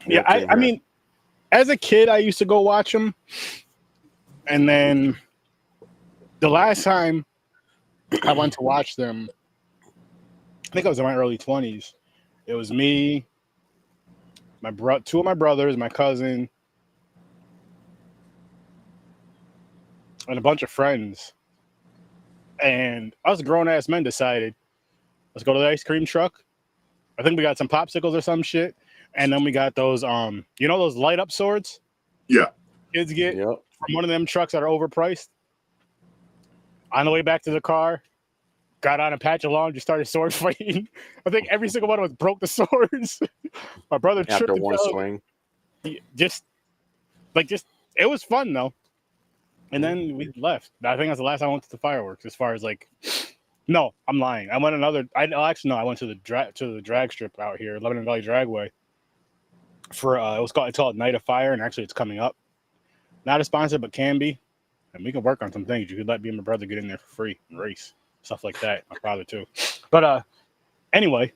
Yeah, I mean, as a kid, I used to go watch them, and then the last time I went to watch them, I think I was in my early 20s. It was me, two of my brothers, my cousin, and a bunch of friends. And us grown-ass men decided, let's go to the ice cream truck. I think we got some popsicles or some shit. And then we got those, those light-up swords? Yeah. Kids get from one of them trucks that are overpriced. On the way back to the car, got on a patch of lawn, just started sword fighting. I think every single one of us broke the swords. My brother tripped after one swing. Just it was fun though. And then we left. I think that's the last time I went to the fireworks. As far as no, I'm lying. I went I went to the drag strip out here, Lebanon Valley Dragway. For it's called Night of Fire, and actually it's coming up. Not a sponsor, but can be. And we can work on some things. You could let me and my brother get in there for free and race. Stuff like that. My father too. But anyway,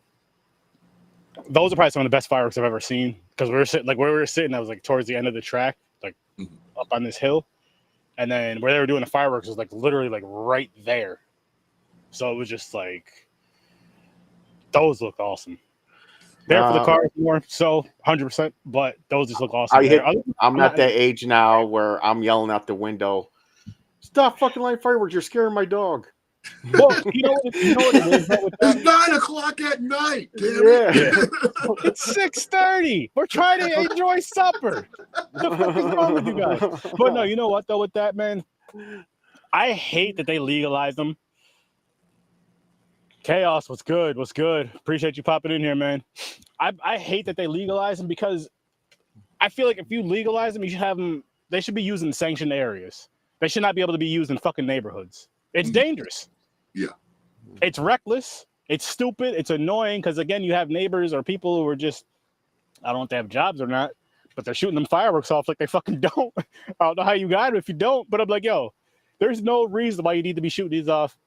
those are probably some of the best fireworks I've ever seen. Because we were sitting where we were sitting, that was towards the end of the track, up on this hill. And then where they were doing the fireworks was literally right there. So it was just those look awesome. There for the cars more, so 100%, but those just look awesome. I'm at that age now where I'm yelling out the window, "Stop fucking lighting fireworks! You're scaring my dog." Well, you know what it is. It's 9 o'clock at night. Damn it. It's 6:30. We're trying to enjoy supper. What the fuck is wrong with you guys? But no, you know what though? With that, man, I hate that they legalize them. Chaos, what's good? What's good? Appreciate you popping in here, man. I hate that they legalize them because I feel like if you legalize them, you should have them. They should be used in sanctioned areas. They should not be able to be used in fucking neighborhoods. It's dangerous. Yeah. It's reckless. It's stupid. It's annoying because, again, you have neighbors or people who are just, I don't know if they have jobs or not, but they're shooting them fireworks off like they fucking don't. I don't know how you got it if you don't, but I'm like, yo, there's no reason why you need to be shooting these off.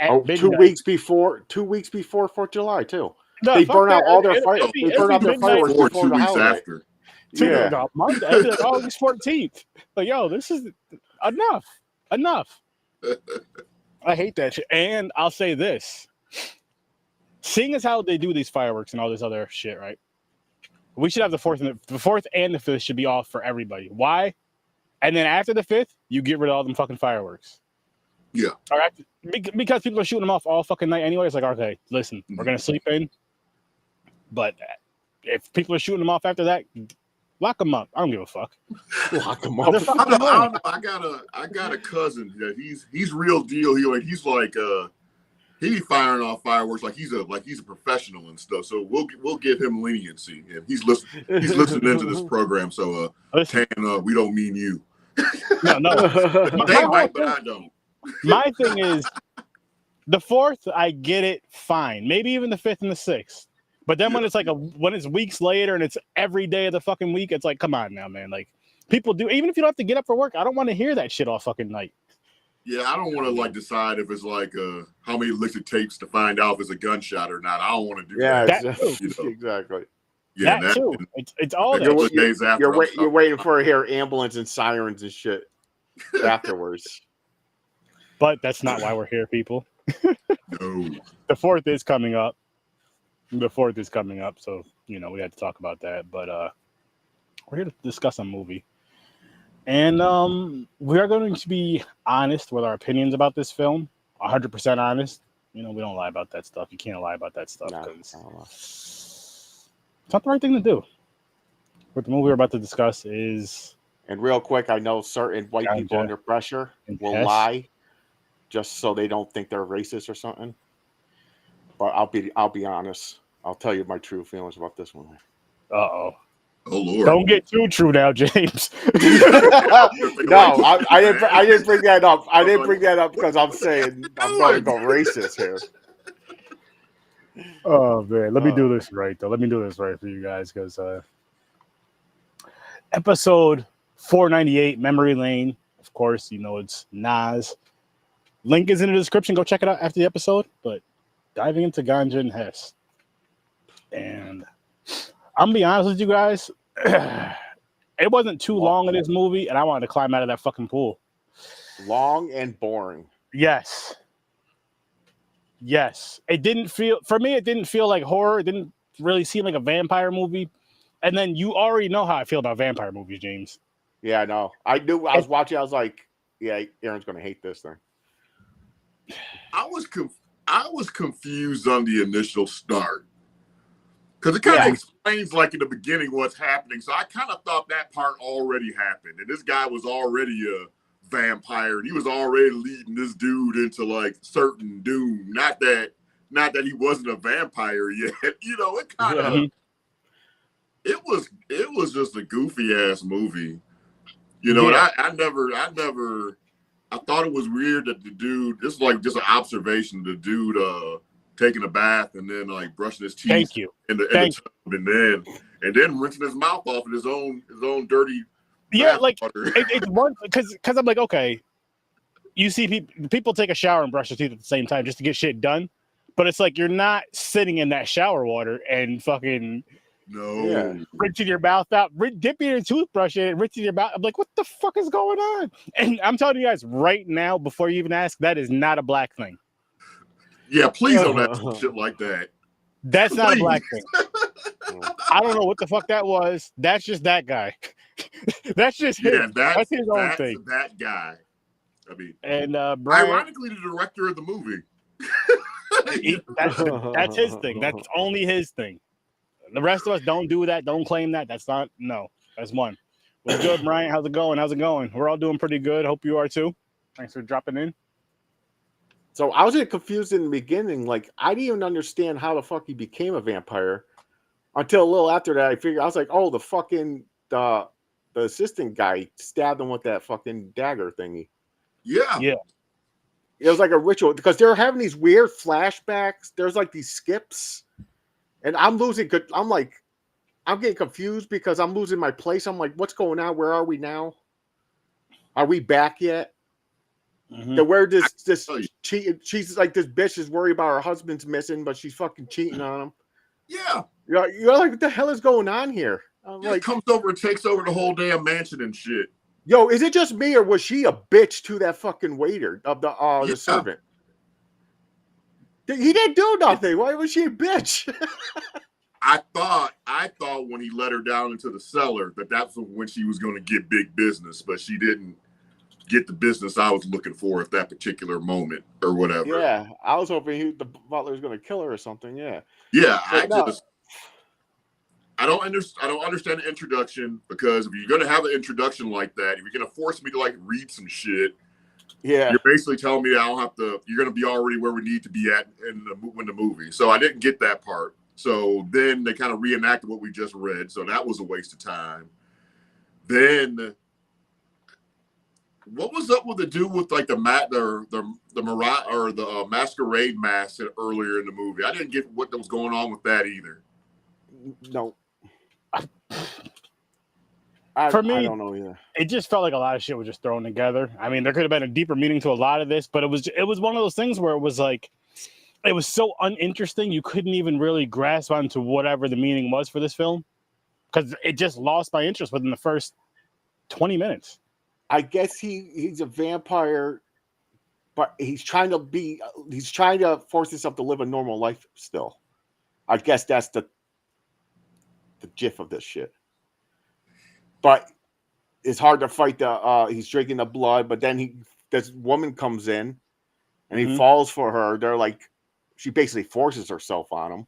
2 weeks before 4th of July, too. No, they burn out all their fireworks. They burn out their fireworks before 2 weeks after. Monday. I'd be like, oh, it's 14th. Like, yo, this is enough. I hate that shit. And I'll say this. Seeing as how they do these fireworks and all this other shit, right? We should have the 4th and the 5th should be off for everybody. Why? And then after the 5th, you get rid of all them fucking fireworks. Yeah. All right. Because people are shooting them off all fucking night anyway. It's like, okay, listen, we're going to sleep in. But if people are shooting them off after that, lock them up. I don't give a fuck. Lock them up. I got a cousin that he's real deal. He's he firing off fireworks like he's a professional and stuff. So we'll give him leniency. And he's listening into this program. So we don't mean you. No. They might, but I don't. My thing is, the 4th, I get it, fine. Maybe even the 5th and the 6th. But then when it's when it's weeks later and it's every day of the fucking week, it's like, come on now, man. Like, people do, even if you don't have to get up for work, I don't want to hear that shit all fucking night. Yeah, I don't want to decide if it's how many licks it takes to find out if it's a gunshot or not. I don't want to do that. Exactly. Yeah, that too. It's all that. Days after you're waiting for a hear ambulance and sirens and shit afterwards. But that's not why we're here, people. No. The 4th is coming up. So, we had to talk about that. But we're here to discuss a movie. And we are going to be honest with our opinions about this film. 100% honest. We don't lie about that stuff. You can't lie about that stuff. It's not the right thing to do. What the movie we're about to discuss is... And real quick, I know certain white people under pressure will lie just so they don't think they're racist or something. But I'll be honest. I'll tell you my true feelings about this one. Uh-oh. Oh Lord! Don't get too true now, James. No, I didn't bring that up. I didn't bring that up because I'm saying I'm going to go racist here. Oh man, let me do this right though. Let me do this right for you guys because episode 498, Memory Lane. Of course, it's Nas. Link is in the description. Go check it out after the episode. But diving into Ganja and Hess. And I'm going to be honest with you guys. it wasn't too long in this movie, and I wanted to climb out of that fucking pool. Long and boring. Yes. It didn't feel, for me, it didn't feel like horror. It didn't really seem like a vampire movie. And then you already know how I feel about vampire movies, James. Yeah, I know. I knew. I was watching. I was like, yeah, Aaron's going to hate this thing. I was confused on the initial start. Because it kind of explains, like, in the beginning what's happening. So I kind of thought that part already happened. And this guy was already a vampire. And he was already leading this dude into, like, certain doom. Not that he wasn't a vampire yet. You know, it kind of... It was just a goofy-ass movie. You know, and I thought it was weird that the dude... This is, like, just an observation. The dude... taking a bath and then like brushing his teeth in the tub and then rinsing his mouth off in his own dirty like it's one because I'm like, okay, you see people take a shower and brush their teeth at the same time just to get shit done, but it's like you're not sitting in that shower water and fucking rinsing your mouth out, dipping your toothbrush in and rinsing your mouth. I'm like, what the fuck is going on? And I'm telling you guys right now, before you even ask, that is not a black thing. Yeah, please don't ask shit like that. That's not a black thing. I don't know what the fuck that was. That's just that guy. That's just him. That's his own thing. That guy. I mean, and Brian, ironically, the director of the movie. That's his thing. That's only his thing. The rest of us don't do that. Don't claim that. That's not. No, that's one. What's good, Brian? How's it going? We're all doing pretty good. Hope you are too. Thanks for dropping in. So I was confused in the beginning. Like, I didn't even understand how the fuck he became a vampire until a little after that. I was like, oh, the assistant guy stabbed him with that fucking dagger thingy. Yeah. It was like a ritual because they were having these weird flashbacks. There's like these skips, and I'm getting confused because I'm losing my place. I'm like, what's going on? Where are we now? Are we back yet? Mm-hmm. Where this she's like, this bitch is worried about her husband's missing, but she's fucking cheating on him. Yeah, you're like, what the hell is going on here? Like, comes over and takes over the whole damn mansion and shit. Yo, is it just me or was she a bitch to that fucking waiter of the servant? He didn't do nothing. Why was she a bitch? I thought when he let her down into the cellar that's when she was going to get big business, but she didn't get the business I was looking for at that particular moment or whatever. Yeah, I was hoping the butler was going to kill her or something. Yeah. Yeah, I don't understand the introduction, because if you're going to have an introduction like that, if you're going to force me to like read some shit, you're basically telling me I don't have to. You're going to be already where we need to be at in the movie. So I didn't get that part. So then they kind of reenacted what we just read. So that was a waste of time. Then what was up with the dude with like the masquerade mask earlier in the movie? I didn't get what was going on with that either. No. For me, I don't know either. It just felt like a lot of shit was just thrown together. I mean, there could have been a deeper meaning to a lot of this, but it was one of those things where it was like, it was so uninteresting you couldn't even really grasp onto whatever the meaning was for this film, because it just lost my interest within the first 20 minutes. I guess he's a vampire, but he's trying to force himself to live a normal life still. I guess that's the gif of this shit. But it's hard to fight he's drinking the blood, but then this woman comes in and he falls for her. They're like, she basically forces herself on him.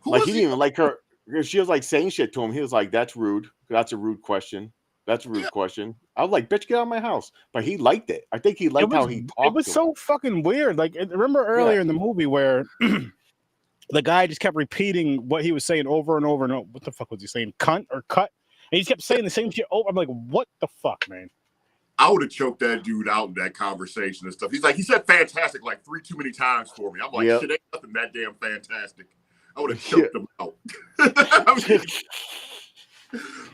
Like, he didn't even like her. She was like saying shit to him. He was like, that's rude. That's a rude question. That's a rude question. I was like, bitch, get out of my house. But he liked it. I think he liked how he talked. It was so fucking weird. Like, remember earlier in the movie where the guy just kept repeating what he was saying over and over and over. What the fuck was he saying? Cunt or cut? And he kept saying the same shit over. I'm like, what the fuck, man? I would have choked that dude out in that conversation and stuff. He said fantastic like 3 too many times for me. I'm like, shit, ain't nothing that damn fantastic. I would have choked him out.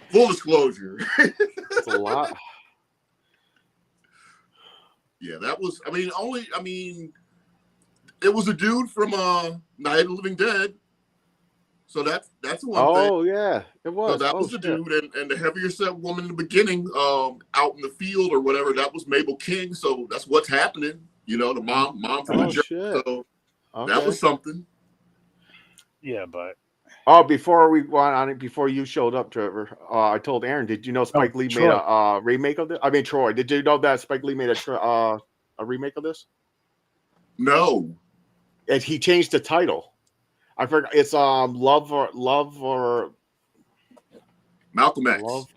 Full disclosure. That's a lot. Yeah, that was, it was a dude from Night of the Living Dead. So that's one thing. Oh yeah, it was. So that was the dude, and the heavier set woman in the beginning, out in the field or whatever, that was Mabel King. So that's what's happening. You know, the mom from the jerk. So that was something. Yeah, but before we went on it, before you showed up, Trevor, I told Aaron, did you know Spike Lee made a remake of this? I mean, Troy, did you know that Spike Lee made a remake of this? No. And he changed the title. I forgot. It's Love or Malcolm X. Love.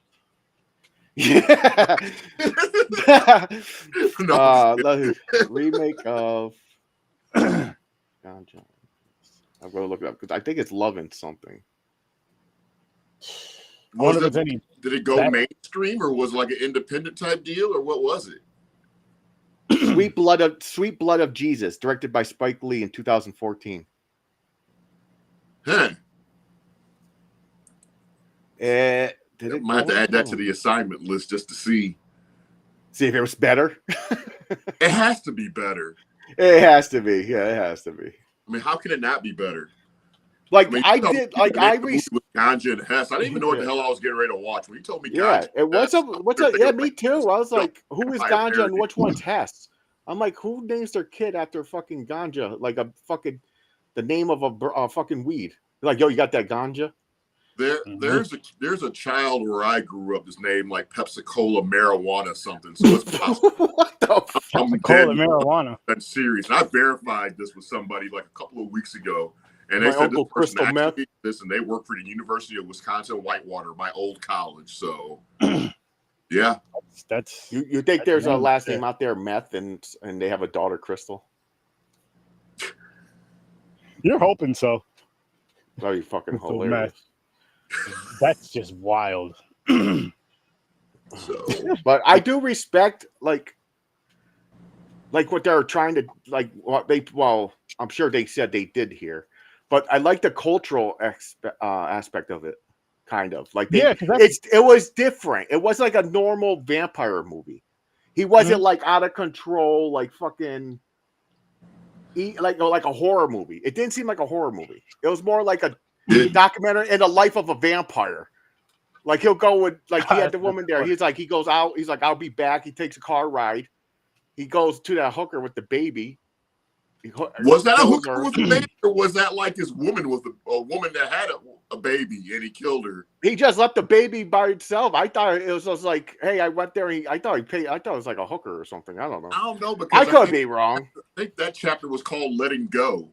Yeah. Remake of Ganja. I'm going to look it up because I think it's Lovin' something. Did it go mainstream, or was it like an independent type deal, or what was it? Sweet Blood of Jesus, directed by Spike Lee in 2014. Huh. Might have to add that to the assignment list just to see if it was better. It has to be better. It has to be. Yeah, it has to be. I mean, how can it not be better? Like with Ganja and Hess. I didn't even know what the hell I was getting ready to watch when you told me. Yeah, what's up? Yeah, me too. I was like, who is Ganja and which one's Hess? I'm like, who names their kid after fucking Ganja? Like the name of a fucking weed. Like, yo, you got that Ganja? There's a child where I grew up that's named like Pepsi-Cola marijuana something. So it's possible. What the Pepsi-Cola marijuana? That's serious. And I verified this with somebody like a couple of weeks ago, and they said Uncle this person Crystal Meth. this, and they work for the University of Wisconsin Whitewater, my old college. So yeah, that's you think there's a last name out there, Meth, and they have a daughter, Crystal? You're hoping so. That'd be fucking hilarious. That's just wild. But I do respect like what they're trying to I'm sure they said they did here, but I like the cultural aspect of it, kind of like it was different. It was like a normal vampire movie. He wasn't like out of control, like fucking like a horror movie. It didn't seem like a horror movie. It was more like a documentary in the life of a vampire. Like he'll go with he had the woman there. He goes out. He's like, I'll be back. He takes a car ride. He goes to that hooker with the baby. Was that a hooker with the baby, or was that like his woman with a woman that had a baby and he killed her? He just left the baby by itself. I thought it was just like, hey, I went there. I thought it was like a hooker or something. I don't know. I don't know, because I could be wrong. I think that chapter was called "Letting Go,"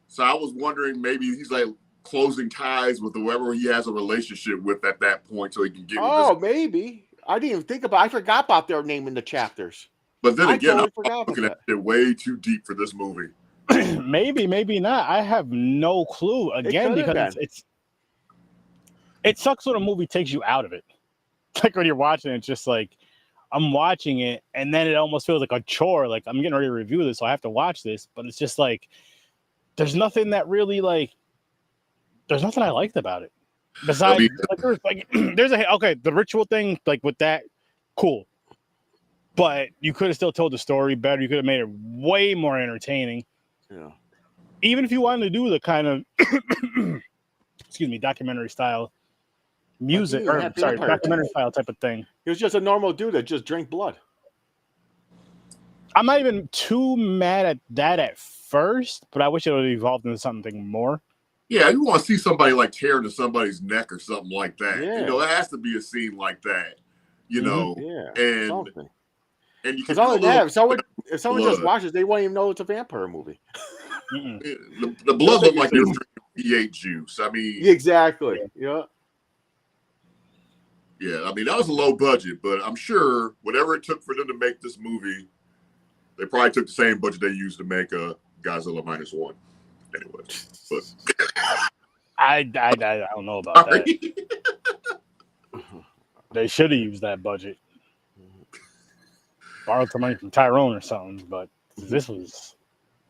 so I was wondering maybe he's like closing ties with whoever he has a relationship with at that point, so he can get. Maybe I didn't even think about. I forgot about their name in the chapters. But then again, I'm looking at it way too deep for this movie. maybe not. I have no clue. Again, because it sucks when a movie takes you out of it. It's like when you're watching it, it's just like I'm watching it, and then it almost feels like a chore. Like I'm getting ready to review this, so I have to watch this. But it's just like there's nothing that really there's nothing I liked about it. Besides, there's the ritual thing, like with that, cool. But you could have still told the story better. You could have made it way more entertaining. Yeah. Even if you wanted to do the kind of documentary style music, documentary style type of thing. He was just a normal dude that just drank blood. I'm not even too mad at that at first, but I wish it would have evolved into something more. Yeah, you want to see somebody like tear into somebody's neck or something like that. Yeah. You know, it has to be a scene like that. You know, and you can if someone just watches, they won't even know it's a vampire movie. The blood looked like it was drinking V8 juice. I mean, exactly. Yeah. Yeah, I mean that was a low budget, but I'm sure whatever it took for them to make this movie, they probably took the same budget they used to make Godzilla -1. Anyway, but I don't know about that. They should have used that budget. Borrowed some money from Tyrone or something, but this was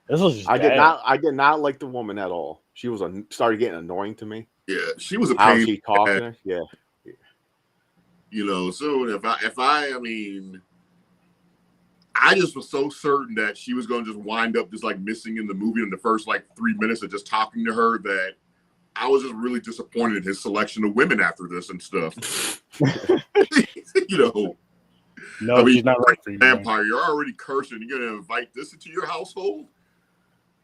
just bad. I did not like the woman at all. She was started getting annoying to me. Yeah, she was a How pain. she talking. Yeah. You know, so I mean, I just was so certain that she was going to just wind up just like missing in the movie in the first like 3 minutes of just talking to her that I was just really disappointed in his selection of women after this and stuff. You know, No, I mean, she's not right for you. Vampire, you're already cursing. You're gonna invite this into your household?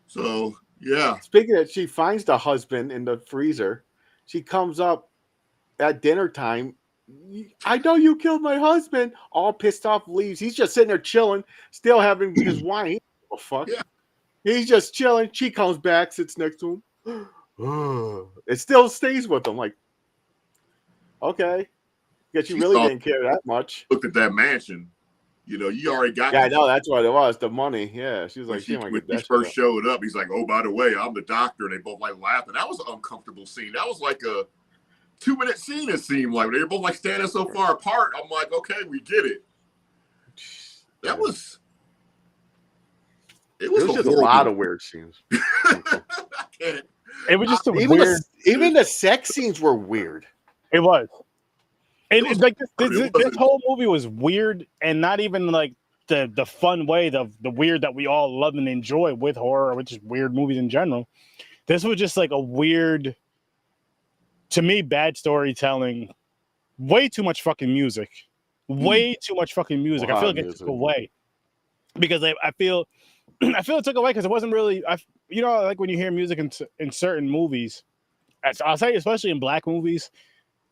So yeah. Speaking of, she finds the husband in the freezer. She comes up at dinner time. I know you killed my husband. All pissed off, leaves. He's just sitting there chilling, still having his wine. Oh fuck. Yeah. He's just chilling. She comes back, sits next to him. It still stays with him. Like, okay. Guess you really didn't care that much. Looked at that mansion. You know, you already got. Yeah, I know. That's what it was. The money. Yeah. She was like, when he first showed up, he's like, "Oh, by the way, I'm the doctor." And they both like laughing. That was an uncomfortable scene. That was like a 2-minute scene. It seemed like they were both like standing so far apart. I'm like, okay, we get it. That was. It was just a lot of weird scenes. It was just even the sex scenes were weird. It was. It's like this whole movie was weird, and not even like the fun way, the weird that we all love and enjoy with horror, which is weird movies in general. This was just like a weird, to me, bad storytelling. Way too much fucking music. Way too much fucking music. I feel like it took away because I feel it took away because it wasn't really. You know, like when you hear music in certain movies, I'll say especially in black movies,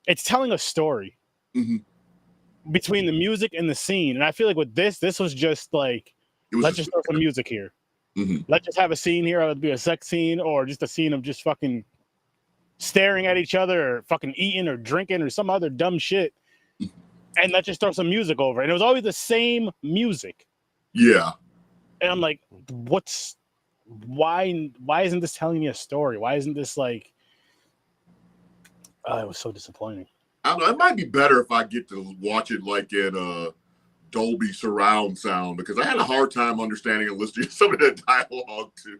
it's telling a story. Mm-hmm. Between the music and the scene, and I feel like with this was just like, let's just throw some music here. Mm-hmm. Let's just have a scene here. It'll be a sex scene or just a scene of just fucking staring at each other or fucking eating or drinking or some other dumb shit, and let's just throw some music over it. And it was always the same music. Yeah, and I'm like, why isn't this telling me a story? Why isn't this like? It was so disappointing. I don't know. It might be better if I get to watch it like in Dolby surround sound because I had a hard time understanding and listening to some of that dialogue too.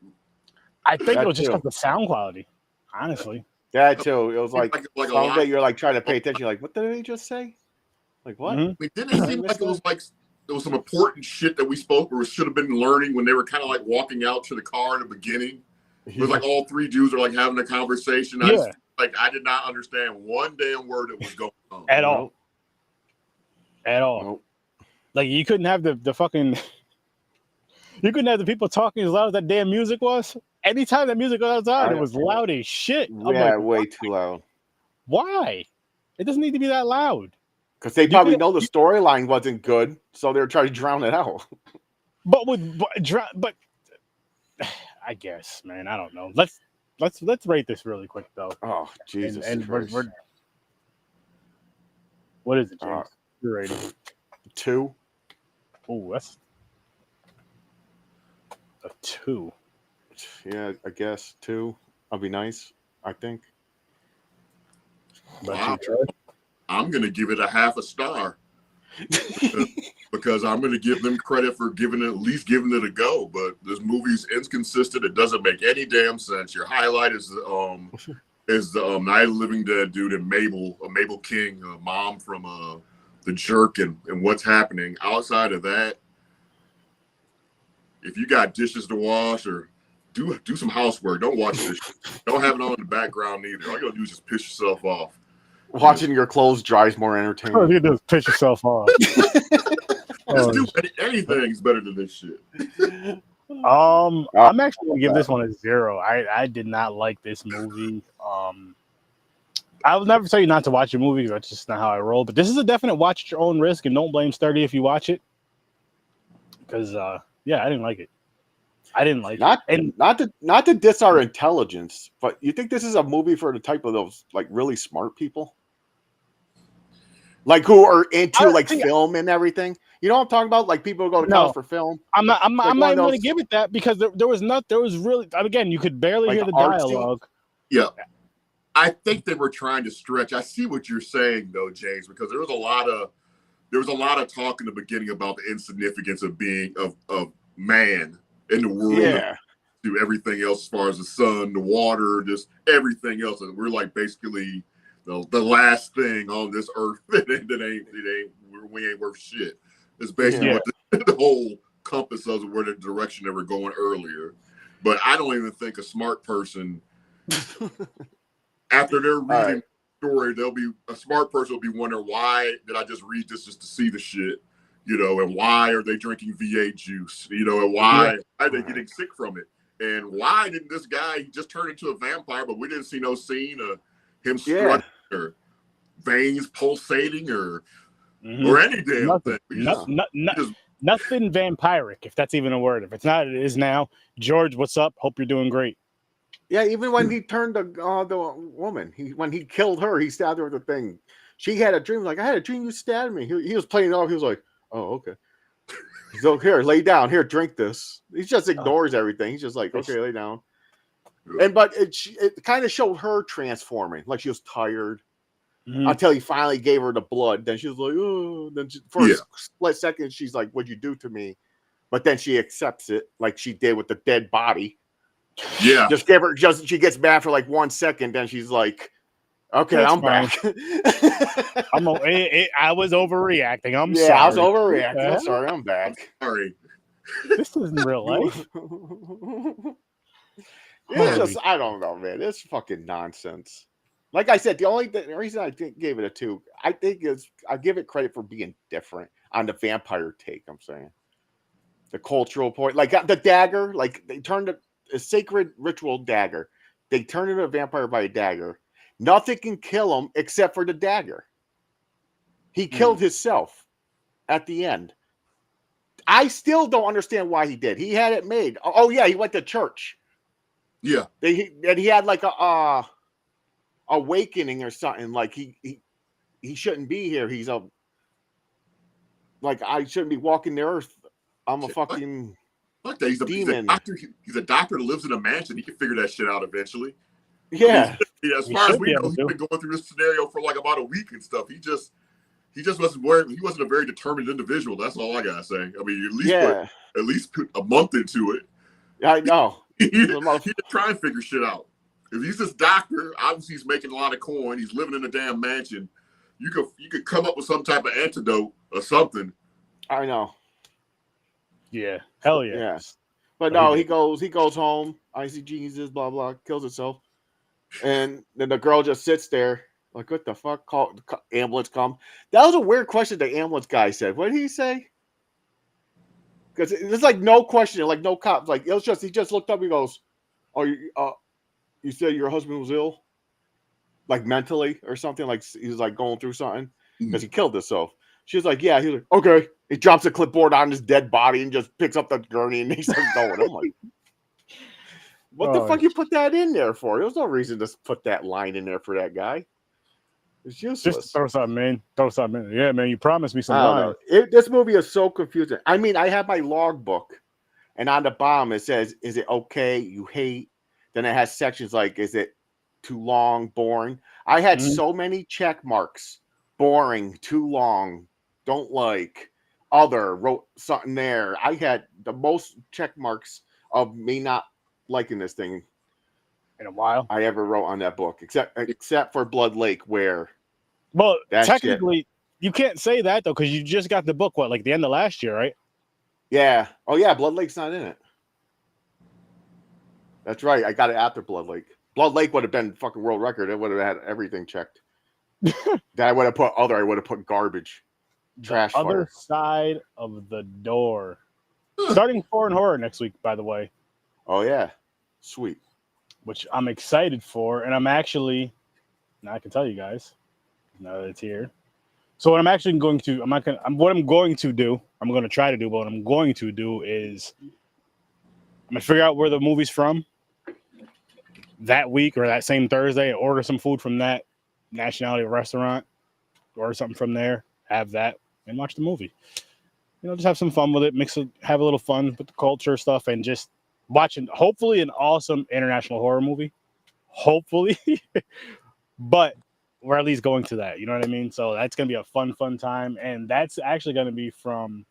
I think it was just the sound quality, honestly. Yeah, too. It was like songs that you're like trying to pay attention. You're like, what did he just say? Like what? Mm-hmm. I mean, didn't it seem like it was like there was some important shit that we spoke or should have been learning when they were kind of like walking out to the car in the beginning? It was like all three dudes are like having a conversation. I did not understand one damn word that was going on. At all. Nope. Like you couldn't have the fucking you couldn't have the people talking as loud as that damn music was. Anytime that music was outside, it was loud as shit. Yeah, way too loud. Why? It doesn't need to be that loud. Because they probably know the storyline wasn't good, so they're trying to drown it out. But I guess, man, I don't know. Let's rate this really quick though. Oh Jesus! And we're what is it, James? Your rating? 2. Oh, that's a 2. Yeah, I guess 2. I'll be nice. I think. Wow. I'm gonna give it a half a star because I'm gonna give them credit for at least giving it a go. But this movie's inconsistent. It doesn't make any damn sense. Your highlight is the Night of the Living Dead dude and Mabel King, mom from The Jerk and what's happening. Outside of that, if you got dishes to wash or do some housework, don't watch this. Don't have it on in the background either. All you gotta do is just piss yourself off. Watching your clothes dry is more entertaining. All you do is piss yourself off. Just do anything's better than this shit. I'm actually gonna give this one a 0. I did not like this movie. I will never tell you not to watch a movie because that's just not how I roll. But this is a definite watch at your own risk, and don't blame STURD if you watch it. Because I didn't like it. I didn't like it. Not to diss our intelligence, but you think this is a movie for the type of those like really smart people? Like who are into film and everything. You know what I'm talking about? Like people who go to college for film. I'm not even going to give it that because there was really, again, you could barely hear the dialogue. Yeah. I think they were trying to stretch. I see what you're saying though, James, because there was a lot of talk in the beginning about the insignificance of being of man in the world. Yeah. Do everything else as far as the sun, the water, just everything else. And we're like basically the last thing on this earth we ain't worth shit. It's basically what the whole compass of where the direction they were going earlier. But I don't even think a smart person after they're reading the story, they'll be a smart person will be wondering, why did I just read this just to see the shit, you know, and why are they drinking V8 juice, you know, and why are they getting sick from it, and why didn't this guy just turn into a vampire? But we didn't see no scene of him struggling or veins pulsating or any damn thing. Nothing vampiric, if that's even a word. If it's not, it is now. George, what's up? Hope you're doing great. Yeah, even when he turned the woman, when he killed her, he stabbed her with the thing. She had a dream, like, I had a dream you stabbed me. He was playing it off. He was like, oh, okay. So here, lay down. Here, drink this. He just ignores everything. He's just like, okay, lay down. But it kind of showed her transforming, like she was tired. Until he finally gave her the blood. Then she was like, oh. Then for a split second, she's like, what'd you do to me? But then she accepts it, like she did with the dead body. Yeah. She gets mad for like 1 second. Then she's like, okay, I'm back. I was overreacting. I'm sorry. I was overreacting. I'm sorry. I'm back. Sorry. This isn't real life. It's just, I don't know, man. It's fucking nonsense. Like I said, the reason I gave it a 2, I think is I give it credit for being different on the vampire take. I'm saying the cultural point, like the dagger, like they turned a sacred ritual dagger. They turned into a vampire by a dagger. Nothing can kill him except for the dagger. He killed himself at the end. I still don't understand why he did. He had it made. Oh yeah, he went to church. Yeah, he had like a awakening or something, like he shouldn't be here. He's like, I shouldn't be walking the earth. I'm a fucking like that. He's a doctor. He's a doctor that lives in a mansion. He can figure that shit out eventually. Yeah. I mean, as far as we know, he's been going through this scenario for like about a week and stuff. He just wasn't a very determined individual. That's all I gotta say. I mean, at least put a month into it. I know. He to try and figure shit out. If he's this doctor, obviously he's making a lot of coin. He's living in a damn mansion. You could come up with some type of antidote or something. I know. Yeah. Hell yeah. Yeah. But no, he goes home. I see Jesus, blah blah, kills himself. And then the girl just sits there, like, what the fuck? Call ambulance come. That was a weird question the ambulance guy said. What did he say? Because it's like no question, like no cop. Like, it was just, he just looked up, he goes, oh, you said your husband was ill? Like mentally or something? Like he was like going through something? Because he killed himself. She was like, yeah. He was like, okay. He drops a clipboard on his dead body and just picks up the gurney and he starts going. I'm like, what the fuck you put that in there for? There was no reason to put that line in there for that guy. It's useless. Just throw something in. Yeah, man, you promised me some lines. This movie is so confusing. I mean, I have my logbook, and on the bottom it says, is it okay? You hate? Then it has sections like, is it too long, boring? I had so many check marks. Boring, too long, don't like, other, wrote something there. I had the most check marks of me not liking this thing in a while I ever wrote on that book, except for Blood Lake, where technically you can't say that though, because you just got the book like the end of last year, right? Yeah. Oh yeah, Blood Lake's not in it. That's right. I got it after Blood Lake. Blood Lake would have been fucking world record. It would have had everything checked. That I would have put I would have put garbage. Trash. The other side of the door. Starting foreign horror next week, by the way. Oh yeah. Sweet. Which I'm excited for, and I'm actually, now I can tell you guys, now that it's here. So what I'm actually going to, I'm going to try to do, but what I'm going to do is, I'm going to figure out where the movie's from that week or that same Thursday, order some food from that nationality restaurant, order something from there, have that, and watch the movie. You know, just have some fun with it, have a little fun with the culture stuff, and just watching hopefully an awesome international horror movie. Hopefully. But we're at least going to that. You know what I mean? So that's going to be a fun time. And that's actually going to be from,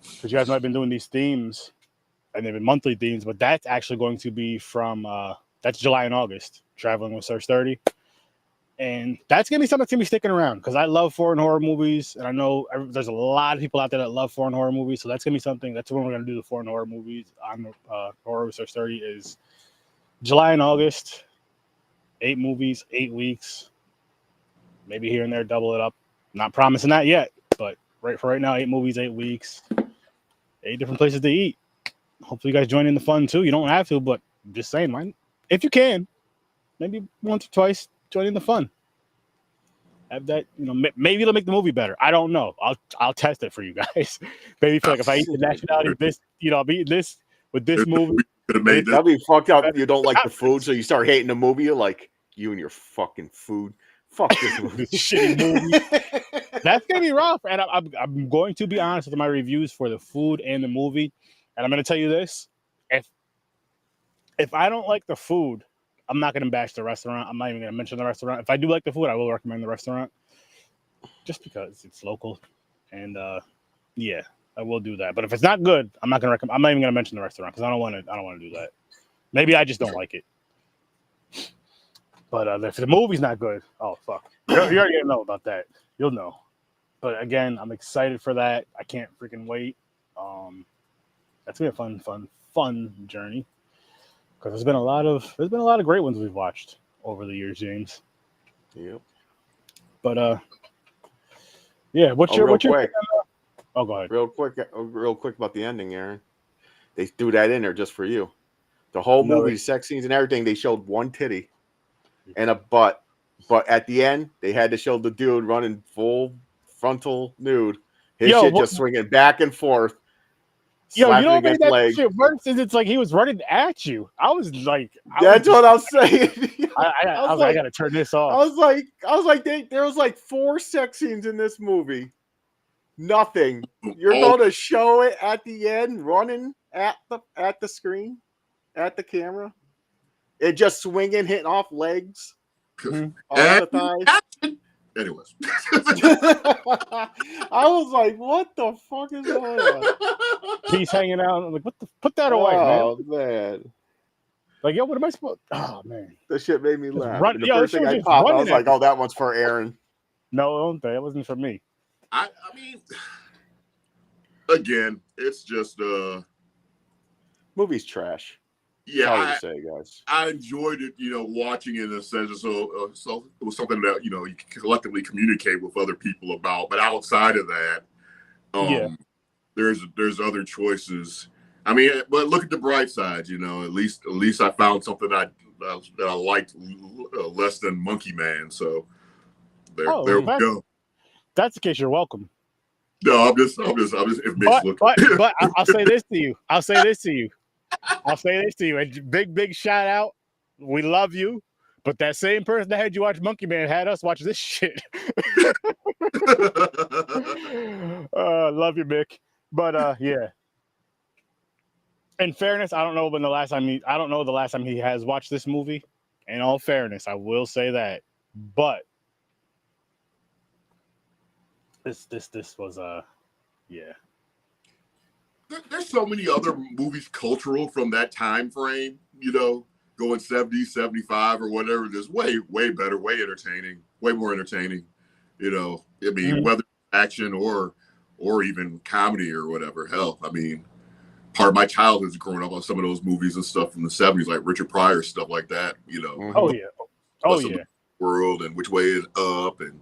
because you guys might have been doing these themes, and they've been monthly themes, but that's actually going to be from, that's July and August, Traveling with Sir Sturdy. And that's going to be something that's going to be sticking around, because I love foreign horror movies, and I know there's a lot of people out there that love foreign horror movies, so that's going to be something, that's when we're going to do the foreign horror movies on Horror with Sir Sturdy is July and August. 8 movies, 8 weeks. Maybe here and there, double it up. Not promising that yet, but right now, 8 movies, 8 weeks, 8 different places to eat. Hopefully, you guys join in the fun too. You don't have to, but I'm just saying, man, if you can, maybe once or twice, join in the fun. Have that, maybe it'll make the movie better. I don't know. I'll test it for you guys. Maybe feel like if I eat the nationality of this, I'm eating this with this movie. That'd be fucked up. You don't like the food, so you start hating the movie. You're like, you and your fucking food. Fuck this movie. Shitty movie. That's gonna be rough. And I'm going to be honest with my reviews for the food and the movie. And I'm gonna tell you this: if I don't like the food, I'm not gonna bash the restaurant. I'm not even gonna mention the restaurant. If I do like the food, I will recommend the restaurant, just because it's local. And yeah, I will do that. But if it's not good, I'm not gonna recommend. I'm not even gonna mention the restaurant because I don't want to do that. Maybe I just don't like it. But if the movie's not good, oh fuck, you already gonna know about that. You'll know. But again, I'm excited for that. I can't freaking wait. That's gonna be a fun journey. Because there's been a lot of great ones we've watched over the years, James. Yep. But yeah. What's your oh, go ahead. Real quick about the ending, Aaron. They threw that in there just for you. The whole movie, sex scenes and everything, they showed one titty and a butt, but at the end they had to show the dude running full frontal nude. His shit just swinging back and forth. Yo, you know what that shit works is it's like he was running at you. I was like, that's what I'm saying. I gotta turn this off. I was like, there was like 4 sex scenes in this movie. Nothing. You're gonna show it at the end, running at the screen, at the camera. It just swinging, hitting off legs, off the thighs. Anyways, I was like, "What the fuck is going on?" He's hanging out. I'm like, "What the? Put that away, man!" Oh man! Like, yo, what am I supposed? Oh man, that shit made me laugh. The first thing I popped, I was like, "Oh, that one's for Aaron." No, that wasn't for me. I mean, again, it's just movie's trash. Yeah, say, guys. I enjoyed it, watching it in a sense. So it was something that you can collectively communicate with other people about. But outside of that, there's other choices. I mean, but look at the bright side. At least I found something that I liked less than Monkey Man. So there we go. That's the case. You're welcome. No, I'm just. It makes look. But I'll say this to you. I'll say this to you. And big shout out. We love you. But that same person that had you watch Monkey Man had us watch this shit. Love you, Mick. But yeah. In fairness, I don't know the last time he has watched this movie. In all fairness, I will say that. But this was yeah. There's so many other movies cultural from that time frame, going 70, 75 or whatever. There's way better, way more entertaining, I mean, whether action or even comedy or whatever. Hell, I mean, part of my childhood is growing up on some of those movies and stuff from the 70s, like Richard Pryor, stuff like that, Oh, yeah. Oh, yeah. World and Which Way Is Up and,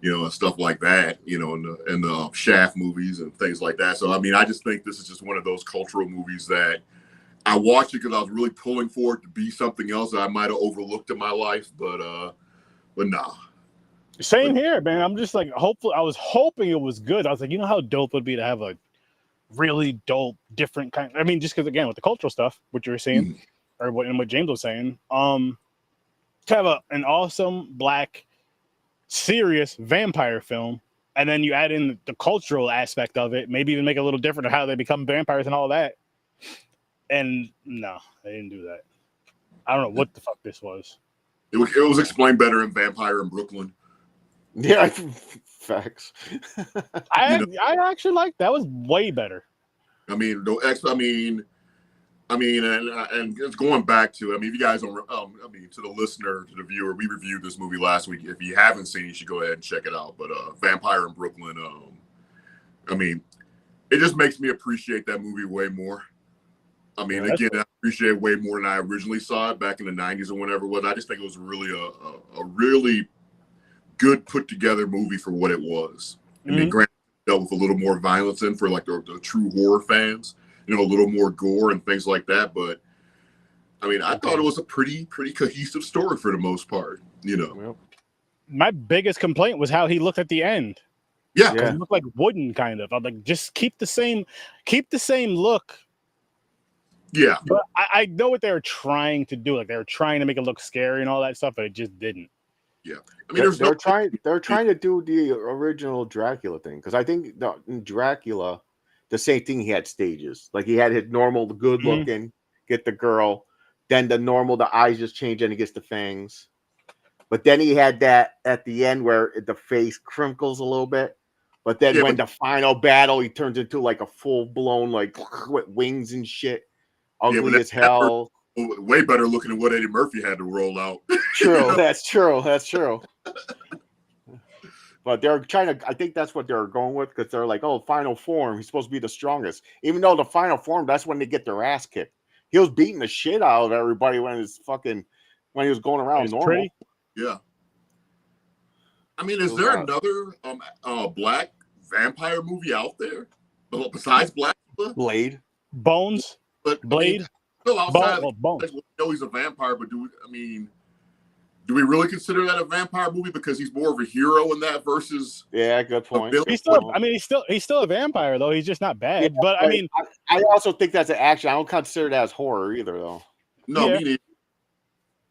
and stuff like that, and the Shaft movies and things like that. So, I mean, I just think this is just one of those cultural movies that I watched it because I was really pulling for it to be something else that I might have overlooked in my life, but nah. Same here, man. I'm just like, I was hoping it was good. I was like, how dope it would be to have a really dope, different kind. I mean, just because, again, with the cultural stuff, what you were saying, or what James was saying, to have an awesome black serious vampire film, and then you add in the cultural aspect of it, maybe even make it a little different of how they become vampires and all that. And no, they didn't do that. I don't know what the fuck this was. It was explained better in Vampire in Brooklyn. Yeah, facts. I actually liked that. Was way better. I mean, and it's going back to, if you guys don't, to the listener, to the viewer, we reviewed this movie last week. If you haven't seen it, you should go ahead and check it out. But Vampire in Brooklyn, it just makes me appreciate that movie way more. I mean, again, I appreciate it way more than I originally saw it back in the 90s or whenever it was. I just think it was really a really good put together movie for what it was. I mean, granted, it dealt with a little more violence in for like the true horror fans, a little more gore and things like that. But I mean, I thought it was a pretty cohesive story for the most part, Yep. My biggest complaint was how he looked at the end. Yeah. He looked like wooden, kind of. I'm like, just keep the same look. Yeah. But I know what they were trying to do. Like, they were trying to make it look scary and all that stuff, but it just didn't. Yeah. I mean, they're trying to do the original Dracula thing, because I think in Dracula, the same thing, he had stages. Like, he had his normal, good looking, get the girl, then the normal, the eyes just change and he gets the fangs. But then he had that at the end where the face crinkles a little bit. But then when the final battle, he turns into like a full blown, like, with wings and shit, ugly as hell. Way better looking than what Eddie Murphy had to roll out. True, that's true. But they're trying to, I think that's what they're going with, because they're like, oh, final form, he's supposed to be the strongest. Even though the final form, that's when they get their ass kicked. He was beating the shit out of everybody when he was going around normal. Pretty. Yeah. I mean, is there another black vampire movie out there besides Black? Blade. Bones. But Blade. Still outside Bones. We know he's a vampire, but do we really consider that a vampire movie because he's more of a hero in that versus? Yeah, good point. He's still a vampire though. He's just not bad. Yeah, but I mean, I also think that's an action. I don't consider that as horror either, though. No, me neither.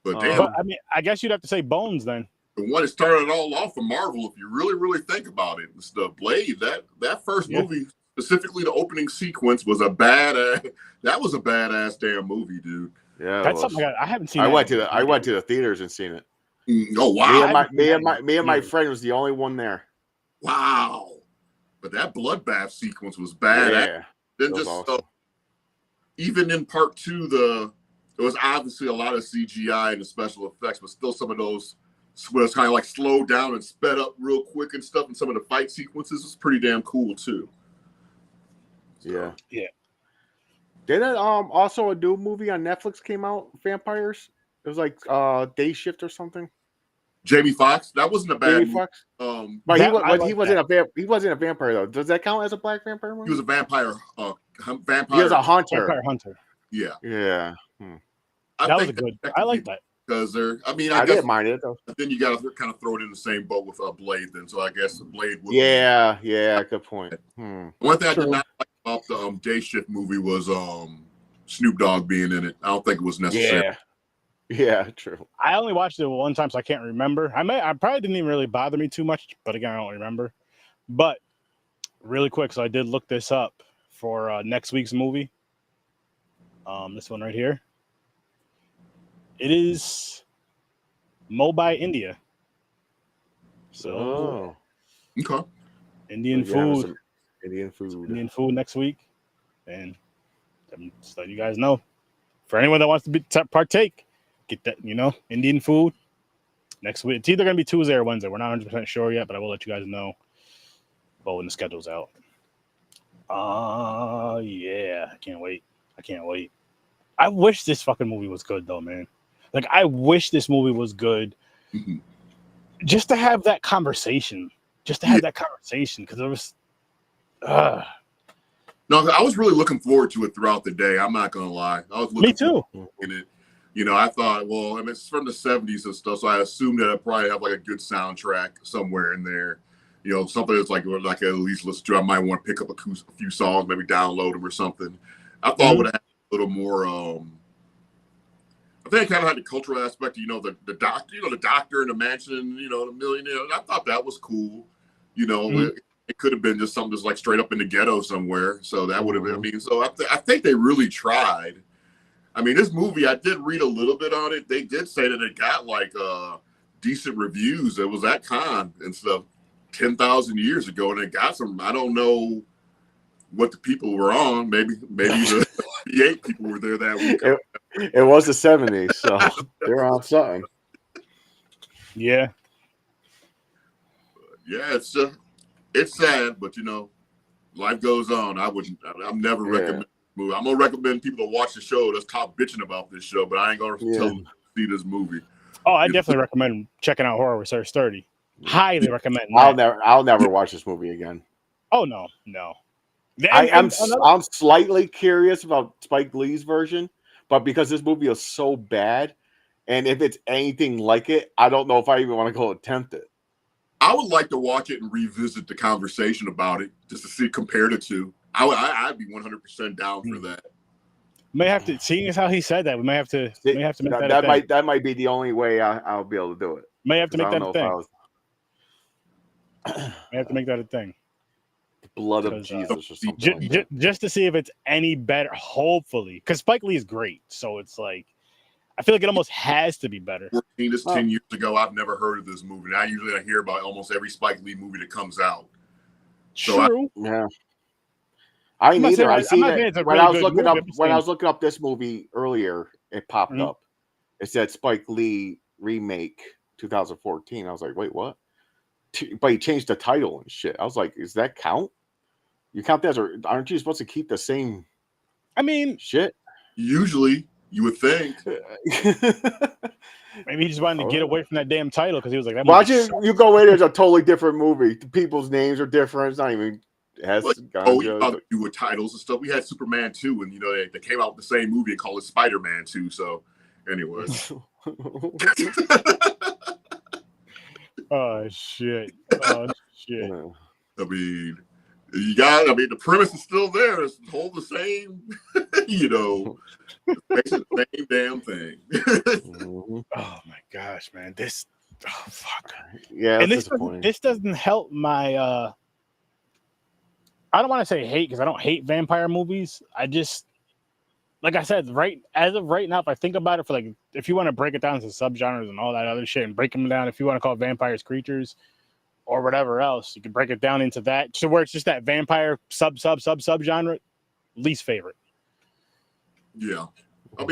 But damn. But I mean, I guess you'd have to say Bones then. The one that started it all off for Marvel, if you really think about it, it's the Blade. That first movie, specifically the opening sequence, was a badass. That was a badass damn movie, dude. Yeah, that's something I haven't seen. I went to the theaters and seen it. Oh wow! Me and my friend was the only one there. Wow! But that bloodbath sequence was bad. Yeah, then just awesome. Even in part 2, there was obviously a lot of CGI and the special effects, but still some of those was kind of like slowed down and sped up real quick and stuff. And some of the fight sequences was pretty damn cool too. So. Yeah. Didn't also a new movie on Netflix came out, Vampires? It was like Day Shift or something. Jamie Foxx. That wasn't a bad movie. But he wasn't a vampire though. Does that count as a black vampire movie? He was a vampire. Vampire. He was a hunter. Vampire hunter. Yeah. Yeah. That was good. I like that. Because I guess, didn't mind it though. Then you got to kind of throw it in the same boat with Blade. Then, so I guess Blade would. Yeah. Good point. One thing I did not like about the Day Shift movie was Snoop Dogg being in it. I don't think it was necessary. Yeah, true. I only watched it one time, so I can't remember. I probably didn't even really bother me too much, but again, I don't remember. But really quick, so I did look this up for next week's movie. This one right here. It is Mumbai, India. So, okay. Indian food next week, and just let you guys know. For anyone that wants to partake, get that, Indian food next week. It's either going to be Tuesday or Wednesday. We're not 100% sure yet, but I will let you guys know when the schedule's out. Yeah. I can't wait. I wish this fucking movie was good, though, man. Like, I wish this movie was good just to have that conversation. Because it was... No, I was really looking forward to it throughout the day. I'm not going to lie. I was looking Me too. In it. I thought, well, it's from the 70s and stuff, so I assumed that I'd probably have like a good soundtrack somewhere in there. Something that's like at least listen to. I might want to pick up a few songs, maybe download them or something. I thought it would have a little more... I think it kind of had the cultural aspect, the doctor, the doctor in the mansion, the millionaire. I thought that was cool. It could have been just something that's like straight up in the ghetto somewhere. So that would have been, so I think they really tried. This movie, I did read a little bit on it. They did say that it got like decent reviews. It was at Cannes and stuff 10,000 years ago. And it got some, I don't know what the people were on. Maybe the 8 people were there that week. It was the 70s, so they're on something. Yeah. Yeah, it's sad, but life goes on. I'm never recommending a movie. I'm gonna recommend people to watch the show. Let's stop bitching about this show, but I ain't gonna tell them to see this movie. Oh, I definitely recommend checking out Horror with Sir Sturdy. Highly recommend that. I'll never watch this movie again. Oh no. I'm slightly curious about Spike Lee's version, but because this movie is so bad, and if it's anything like it, I don't know if I even want to go attempt it. I would like to watch it and revisit the conversation about it just to see compare the two. I'd be 100% down for that. May have to, seeing as how he said that, we may have to make that. That might be the only way I'll be able to do it. May have to make that a thing. May have to make that a thing. The blood of Jesus or something. Just to see if it's any better, hopefully. Because Spike Lee is great. So it's like, I feel like it almost has to be better. 10 years ago, I've never heard of this movie. I usually hear about almost every Spike Lee movie that comes out. True. Yeah. I neither. I see that when I was looking up this movie earlier, it popped up. It said Spike Lee remake 2014. I was like, wait, what? But he changed the title and shit. I was like, does that count? You count that, or aren't you supposed to keep the same? I mean, shit. Usually, you would think. Maybe he just wanted to get away from that damn title because he was like, that watch it. You go in, there's a totally different movie. The people's names are different. It's not even. You do with titles and stuff. We had Superman 2, and they came out with the same movie and called it Spider-Man 2. So, anyways. Oh shit! I mean, the premise is still there. It's hold the same, the same damn thing. Oh my gosh, man! Fuck. Yeah, and this doesn't help my. I don't want to say hate because I don't hate vampire movies. I just, like I said, as of right now, if I think about it, if you want to break it down into subgenres and all that other shit, and break them down, if you want to call vampires creatures or whatever else, you can break it down into that, to where it's just that vampire subgenre. Least favorite. Yeah, I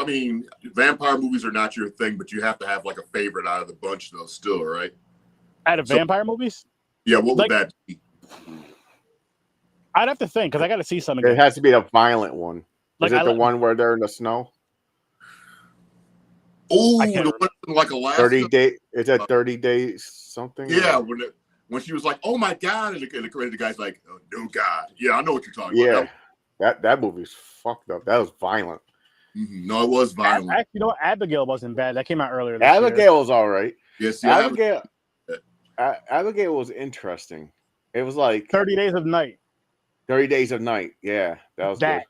mean, vampire movies are not your thing, but you have to have like a favorite out of the bunch, though. Still, right? Out of vampire movies? Yeah, what would that be? I'd have to think because I got to see something. It has to be a violent one. Is it the one where they're in the snow? Oh, the one like Alaska. 30 days. Is that 30 days something? Yeah, when she was like, "Oh my god," and the guy's like, "Oh no god." Yeah, I know what you're talking about. Yeah, that movie's fucked up. That was violent. Mm-hmm. No, it was violent. Actually, you know what? Abigail wasn't bad. That came out earlier. Abigail was all right. Yes, Abigail was interesting. It was like 30 Days of Night. 30 Days of Night. Yeah, that was good.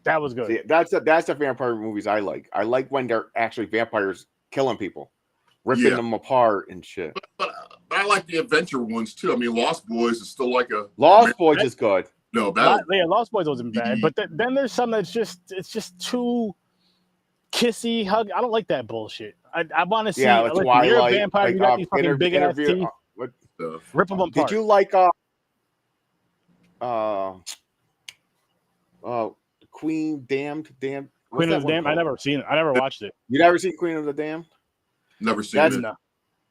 That was good. See, that's the vampire movies I like. I like when they're actually vampires killing people, ripping them apart and shit. But I like the adventure ones too. I mean, Lost Boys is still like a Lost Boys is good. No, Lost Boys wasn't bad. But then there's some that's just too kissy, hug. I don't like that bullshit. I want to see. Yeah, like Twilight, you're a vampire. You got these fucking big ass teeth. Rip them apart. Did you like Queen Damned? Queen of the Damned? I never seen it. I never watched it. You never seen Queen of the Damned? Never seen it. No.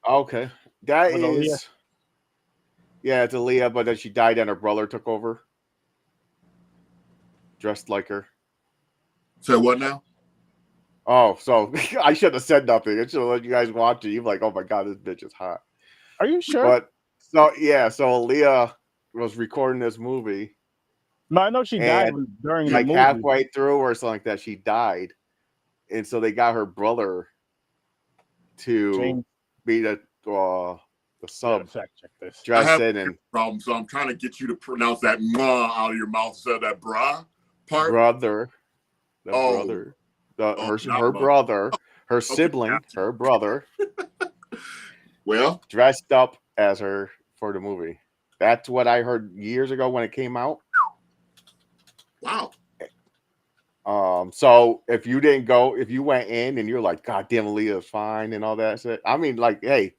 Okay. That is Aaliyah? Yeah, it's Aaliyah, but then she died and her brother took over. Dressed like her. So what now? Oh, so I should have said nothing. I should have let you guys watch it. You're like, oh my god, this bitch is hot. Are you sure? But so Aaliyah was recording this movie. No, I know she died during the movie. Halfway through or something like that, she died, and so they got her brother to be the sub. Fact check this. I have a problem, so I'm trying to get you to pronounce that "ma" out of your mouth instead of that "bra" part. Brother, her brother, her sibling, her brother. Well, dressed up as her for the movie. That's what I heard years ago when it came out. Wow. So if you didn't go, if you went in and you're like, God damn, Aaliyah's fine and all that shit. I mean, like, hey,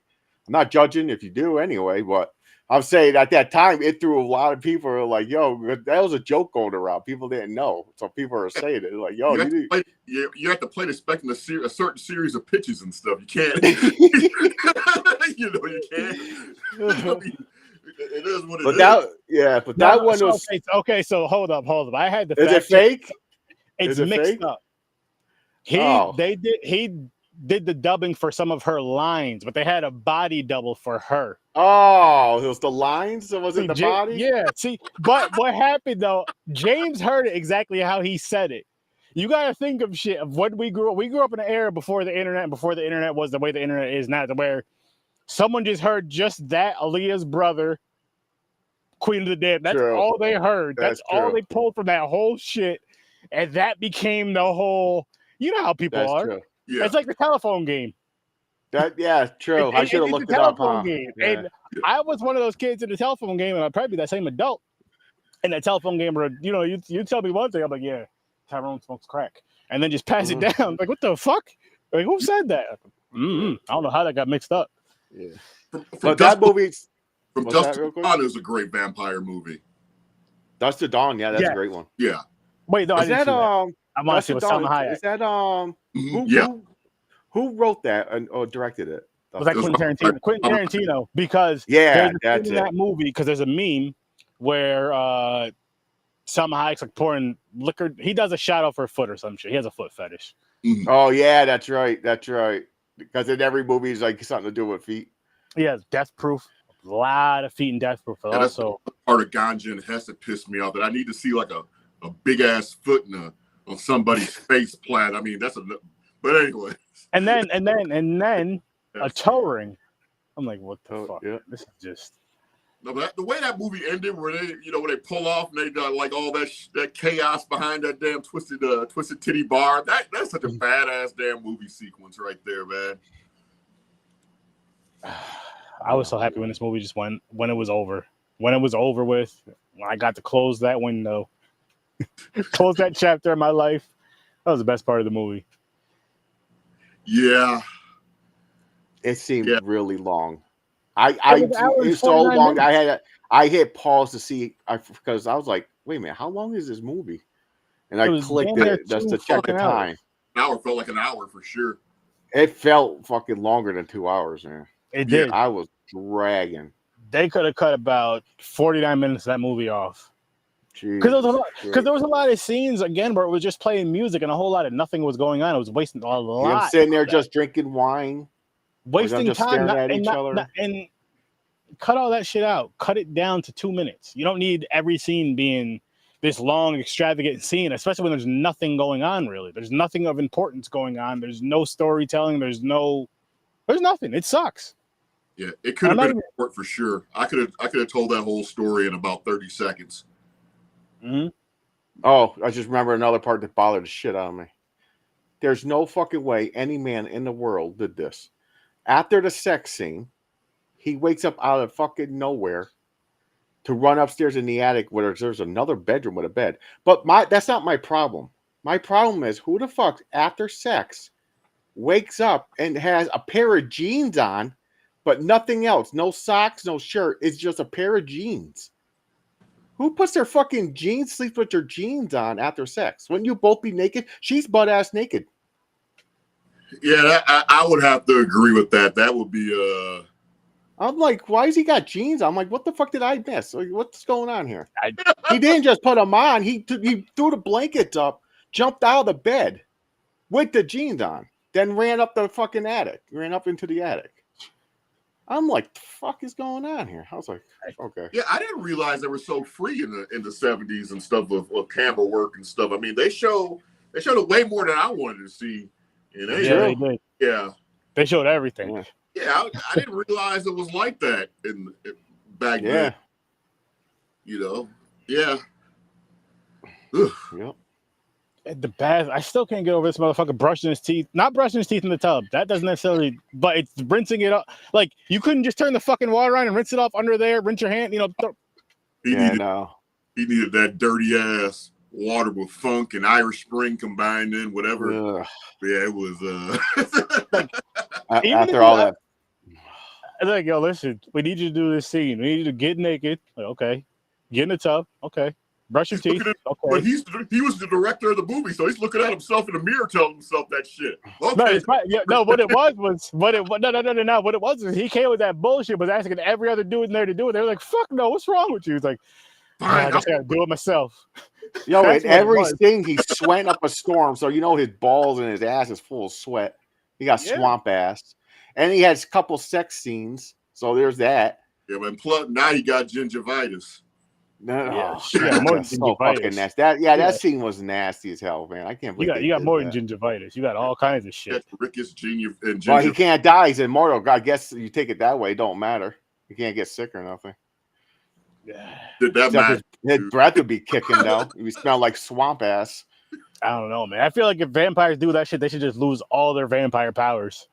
I'm not judging if you do anyway, but I'm saying at that time it threw a lot of people were like, yo, that was a joke going around. People didn't know. So people are saying it like, yo, you have to play expecting a certain series of pitches and stuff. You can't you can't. I mean, it is what it is. Yeah, but that one so, was. Okay, so hold up. I had the. Is it fact check. fake? It's Is it mixed fake? up. Oh. He did the dubbing for some of her lines, but they had a body double for her. Oh, it was the lines. So was it the body? Yeah. See, but what happened though? James heard it exactly how he said it. You got to think of shit of when we grew up. We grew up in an era before the internet, and before the internet was the way the internet is now, to where someone just heard just that Aaliyah's brother, Queen of the Dead. That's True. all they heard. That's all they pulled from that whole shit, and that became the whole. You know how people are. True. Yeah. It's like the telephone game. True. I should have looked it up. Huh? Game. Yeah. And I was one of those kids in the telephone game, and I'd probably be that same adult in that telephone game where, you know, you tell me one thing, I'm like, yeah, Tyrone smokes crack. And then just pass it down. Like, what the fuck? Like, who said that? I don't know how that got mixed up. Yeah. From that movie. From Dusk to Dawn is a great vampire movie. Dusk to Dawn, yeah, that's a great one. Yeah. Wait, no, is that I want to see what's Salma Hayek. Is that who wrote that or directed it? Was that Quentin Tarantino? Quentin Tarantino, because that's in that movie, because there's a meme where Salma Hayek's like pouring liquor. He does a shot off her foot or some shit. He has a foot fetish. Mm-hmm. Oh yeah, that's right. Because in every movie is like something to do with feet. Yeah, Death Proof. A lot of feet in Death Proof. And also, that's part of Ganja and Hess that pissed me off. That I need to see like a big ass foot on somebody's face plant. I mean, but anyway. And then a toe ring. I'm like, what the fuck? Yeah. This is just. No, but the way that movie ended, where they pull off and they got like all that chaos behind that damn twisted titty bar. That's such a badass damn movie sequence right there, man. I was so happy when this movie just went, when it was over. When it was over with, when I got to close that window, close that chapter of my life. That was the best part of the movie. Yeah. It seemed really long. It's so long. I hit pause to see because I was like, wait a minute, how long is this movie? And I clicked it just to check the time. An hour felt like an hour for sure. It felt fucking longer than 2 hours, man. It did. I was dragging. They could have cut about 49 minutes of that movie off. Because there was a lot of scenes again where it was just playing music and a whole lot of nothing was going on. It was wasting a lot. You're sitting there just drinking wine, wasting just time, staring at each other, and cut all that shit out. Cut it down to 2 minutes. You don't need every scene being this long, extravagant scene, especially when there's nothing going on. Really, there's nothing of importance going on. There's no storytelling. There's nothing. It sucks. Yeah, it could have been short for sure. I could have told that whole story in about 30 seconds. Mm-hmm. Oh, I just remember another part that bothered the shit out of me. There's no fucking way any man in the world did this. After the sex scene, he wakes up out of fucking nowhere to run upstairs in the attic where there's another bedroom with a bed. But that's not my problem. My problem is who the fuck after sex wakes up and has a pair of jeans on, but nothing else. No socks, no shirt. It's just a pair of jeans. Who puts their fucking jeans, sleeps with their jeans on after sex? Wouldn't you both be naked? She's butt-ass naked. Yeah, I would have to agree with that. That would be I'm like, why has he got jeans? I'm like, what the fuck did I miss? Like, what's going on here? He didn't just put them on. He threw the blankets up, jumped out of the bed with the jeans on, then ran up the fucking attic. Ran up into the attic. I'm like, the fuck is going on here? I was like, okay. Yeah, I didn't realize they were so free in the 70s and stuff of camera work and stuff. I mean, they showed it way more than I wanted to see. And they did. Yeah. They showed everything. Yeah, I didn't realize it was like that back then. You know? Yeah. Yep. The bath, I still can't get over this motherfucker brushing his teeth. Not brushing his teeth in the tub. That doesn't necessarily, but it's rinsing it up. Like, you couldn't just turn the fucking water on and rinse it off under there, rinse your hand, He needed that dirty ass water with funk and Irish Spring combined in, whatever. Yeah, it was after all that. I'm like, yo, listen, we need you to do this scene. We need you to get naked. Like, okay. Get in the tub. Okay. Brush your teeth. Okay. But he was the director of the movie, so he's looking at himself in the mirror, telling himself that shit. Okay. No, what it was no. What it was is he came with that bullshit, was asking every other dude in there to do it. They were like, "Fuck no, what's wrong with you?" He's like, "I just gotta do it myself." Yo, in every thing he's sweating up a storm, so his balls and his ass is full of sweat. He got swamp ass, and he has a couple sex scenes. So there's that. Yeah, but plus now he got gingivitis. No, more than so fucking nasty. That scene was nasty as hell, man. I can't believe you got more than gingivitis. You got all kinds of shit. Ricketts, and well, he can't die. He's immortal. I guess you take it that way. It don't matter. He can't get sick or nothing. Yeah. Did that matter? His breath would be kicking though. He smell like swamp ass. I don't know, man. I feel like if vampires do that shit, they should just lose all their vampire powers.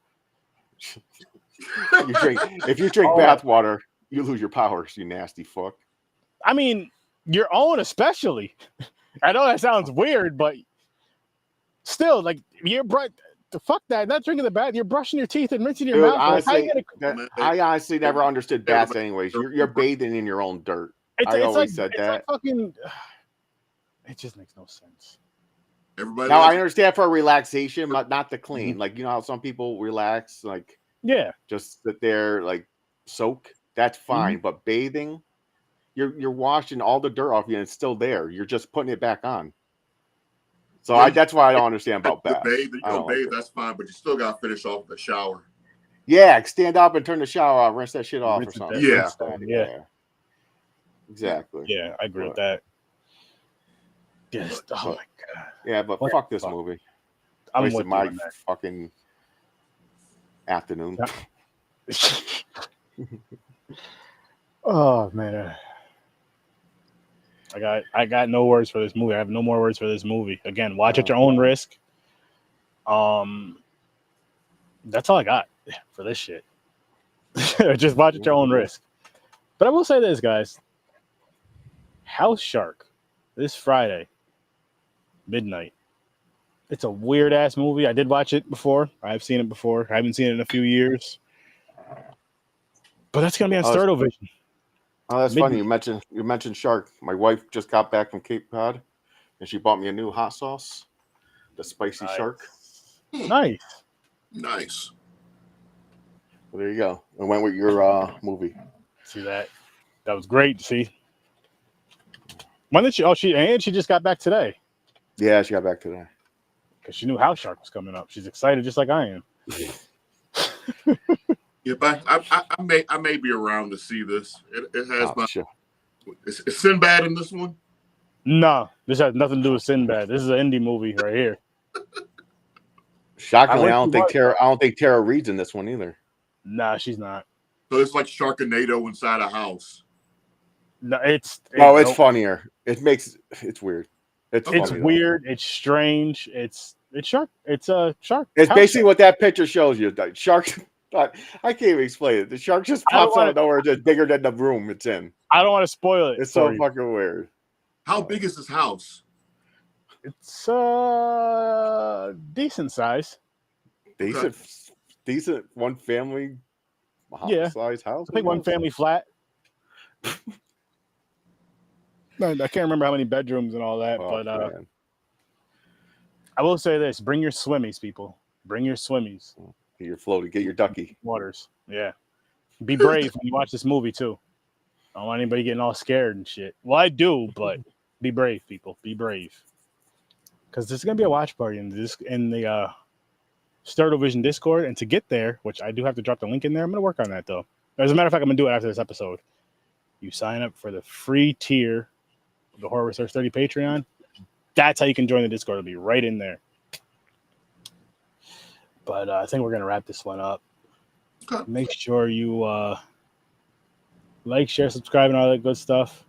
If you drink bath water, you lose your powers, you nasty fuck. I mean, your own especially. I know that sounds weird, but still, like, fuck that. Not drinking the bath. You're brushing your teeth and rinsing your mouth. Honestly, I honestly never understood baths anyways. You're bathing in your own dirt. I always said that. Like fucking, it just makes no sense. Everybody now, I understand for relaxation, but not to clean. Like, how some people relax, like, just sit there, like, soak. That's fine. But bathing, you're washing all the dirt off you and it's still there. You're just putting it back on. So that's why I don't understand about baths. Bathe, that's fine, but you still got to finish off the shower. Yeah, stand up and turn the shower off, rinse that shit off or something. Yeah. Exactly. Yeah, I agree with that. Yes. Oh my god. Yeah, but fuck this movie. I'm wasting my fucking afternoon. Oh man. I got no words for this movie. I have no more words for this movie. Again, watch at your own risk. That's all I got for this shit. Just watch at your own risk. But I will say this, guys. House Shark this Friday, midnight. It's a weird ass movie. I did watch it before. I've seen it before. I haven't seen it in a few years. But that's gonna be on STURD Vision. Oh, that's funny. You mentioned shark. My wife just got back from Cape Cod, and she bought me a new hot sauce, the spicy shark. Nice. Well, there you go. I went with your movie. See that? That was great to see. When did she? Oh, she just got back today. Yeah, she got back today because she knew House Shark was coming up. She's excited, just like I am. Yeah, but I may be around to see this. It has sure. Is Sinbad in this one? No, this has nothing to do with Sinbad. This is an indie movie right here. Shockingly, I don't think Tara Reid's in this one either. Nah, she's not. So it's like Sharknado inside a house. No, it's funnier. It's weird. It's weird. It's strange. It's shark. It's a shark. It's basically what that picture shows you. Shark. I can't even explain it. The shark just pops out of nowhere, just bigger than the room it's in. I don't want to spoil it. It's so fucking weird. How big is this house? It's decent size. Decent one family size house. I think one family flat. I can't remember how many bedrooms and all that, but I will say this: bring your swimmies, people. Bring your swimmies. Get your floaty. Get your ducky. Waters. Yeah. Be brave when you watch this movie too. I don't want anybody getting all scared and shit. Well, I do, but be brave, people. Be brave. Because there's gonna be a watch party in the STURD Vision Discord, and to get there, which I do have to drop the link in there. I'm gonna work on that though. As a matter of fact, I'm gonna do it after this episode. You sign up for the free tier of the Horror Research 30 Patreon. That's how you can join the Discord. It'll be right in there. But I think we're gonna wrap this one up. Okay. Make sure you like, share, subscribe, and all that good stuff.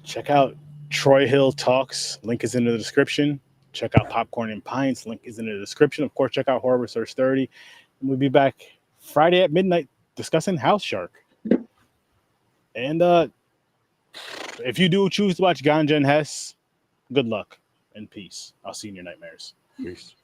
Check out Troy Hill Talks. Link is in the description. Check out Popcorn and Pints. Link is in the description. Of course, check out Horror Research 30. And we'll be back Friday at midnight discussing House Shark. And if you do choose to watch Ganja and Hess, good luck and peace. I'll see you in your nightmares. Peace.